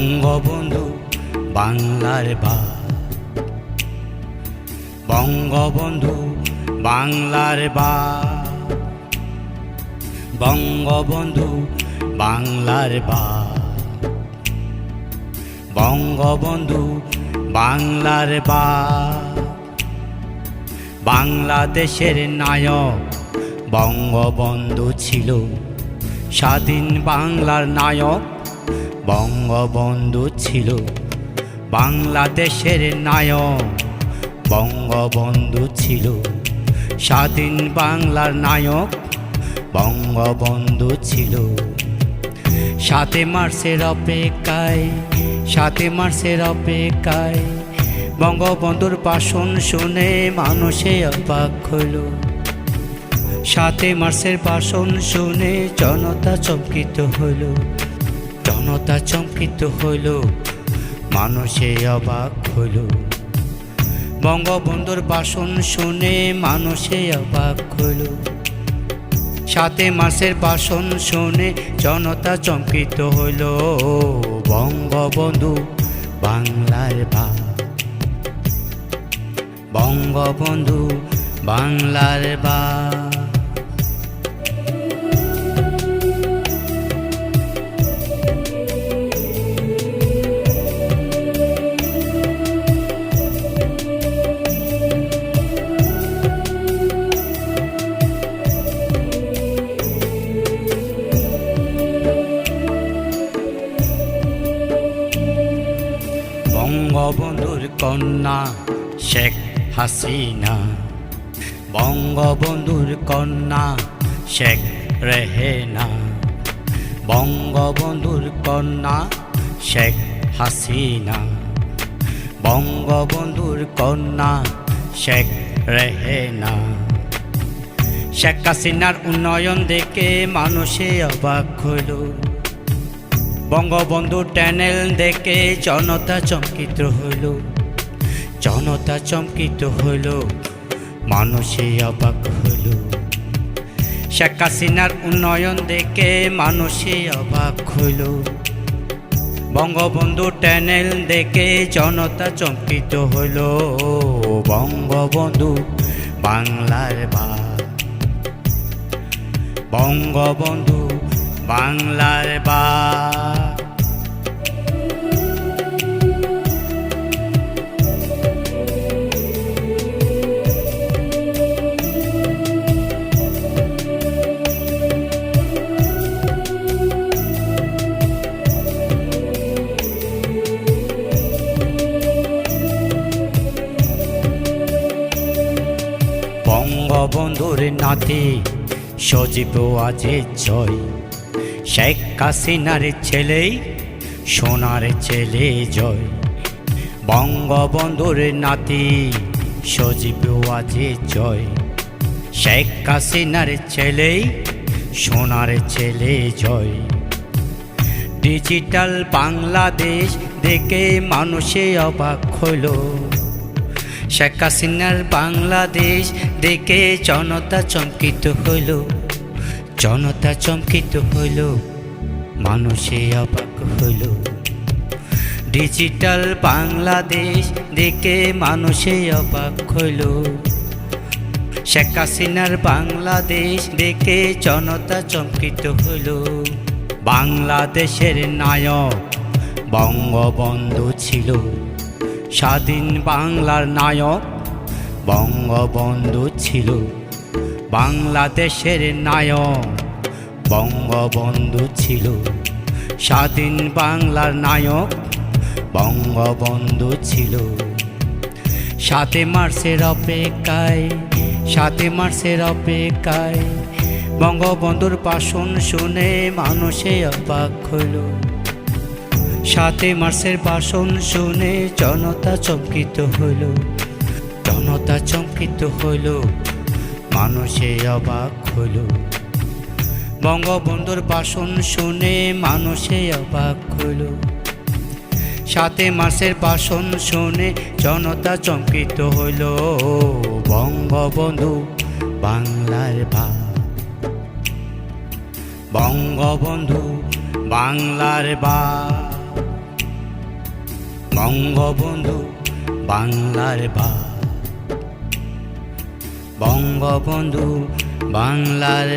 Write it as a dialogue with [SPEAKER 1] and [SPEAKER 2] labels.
[SPEAKER 1] বঙ্গবন্ধু বাংলার বাপ, বঙ্গবন্ধু বাংলার বাপ, বঙ্গবন্ধু বাংলার বাপ, বঙ্গবন্ধু বাংলার বাপ। বাংলাদেশের নায়ক বঙ্গবন্ধু ছিল, স্বাধীন বাংলার নায়ক বঙ্গবন্ধু ছিল। বাংলাদেশের নায়ক বঙ্গবন্ধু ছিল, স্বাধীন বাংলার নায়ক বঙ্গবন্ধু ছিল। ৭ মার্চের অপেক্ষায়, ৭ মার্চের অপেক্ষায় বঙ্গবন্ধুর ভাষণ শুনে মানুষে অবাক হলো। ৭ মার্চের ভাষণ শুনে জনতা চমকিত হইল, জনতা চমকিত হইল, মানুষে অবাক হইল। বঙ্গবন্ধুর ভাষণ শুনে মানুষে অবাক হইল। ৭ মার্চের ভাষণ শুনে জনতা চমকিত হইল। বঙ্গবন্ধু বাংলার বাপ, বঙ্গবন্ধু বাংলার বাপ। বঙ্গবন্ধুর কন্যা শেখ হাসিনা, বঙ্গবন্ধুর কন্যা শেখ রেহেনা, বঙ্গবন্ধুর কন্যা শেখ হাসিনা, বঙ্গবন্ধুর কন্যা শেখ রেহেনা। শেখ হাসিনার উন্নয়ন দেখে মানুষে অবাক হইল। বঙ্গবন্ধু টানেল দেখে জনতা চমকিত হইল, জনতা চমকিত হইল, মানুষে অবাক হইল। শেখ হাসিনার উন্নয়ন দেখে মানুষে অবাক হইল। বঙ্গবন্ধু টানেল দেখে জনতা চমকিত হইল। বঙ্গবন্ধু বাংলার বাপ, বঙ্গবন্ধু বাংলার বাপ। বঙ্গবন্ধুর নাতি সজীব ওয়াজেদ জয়, শেখ হাসিনার ছেলে সোনার ছেলে জয়। বঙ্গবন্ধুর নাতি সজীব ওয়াজেদ জয়, শেখ হাসিনার ছেলে সোনার ছেলে জয়। ডিজিটাল বাংলাদেশ দেখে মানুষে অবাক হইল। শেখ হাসিনার বাংলাদেশ দেখে জনতা চমকিত হইল, জনতা চমকিত হইল, মানুষে অবাক হইল। ডিজিটাল বাংলাদেশ দেখে মানুষে অবাক হইল। শেখ হাসিনার বাংলাদেশ দেখে জনতা চমকিত হইল। বাংলাদেশের নায়ক বঙ্গবন্ধু ছিল, স্বাধীন বাংলার নায়ক বঙ্গবন্ধু ছিল। বাংলাদেশের নায়ক বঙ্গবন্ধু ছিল, স্বাধীন বাংলার নায়ক বঙ্গবন্ধু ছিল। ৭ মার্চের অপেক্ষায়, ৭ মার্চের অপেক্ষায় বঙ্গবন্ধুর ভাষণ শুনে মানুষে অবাক হইল। ৭ মার্চের ভাষণ শুনে জনতা চমকিত হইল, জনতা চমকিত হইল, মানুষে অবাক হইল। বঙ্গবন্ধুর ভাষণ শুনে মানুষে অবাক হইল। ৭ মার্চের ভাষণ শুনে জনতা চমকিত হইল। বঙ্গবন্ধু বাংলার বাপ, বঙ্গবন্ধু বাংলার বাপ। বঙ্গবন্ধু বাংলার বঙ্গবন্ধু বাংলার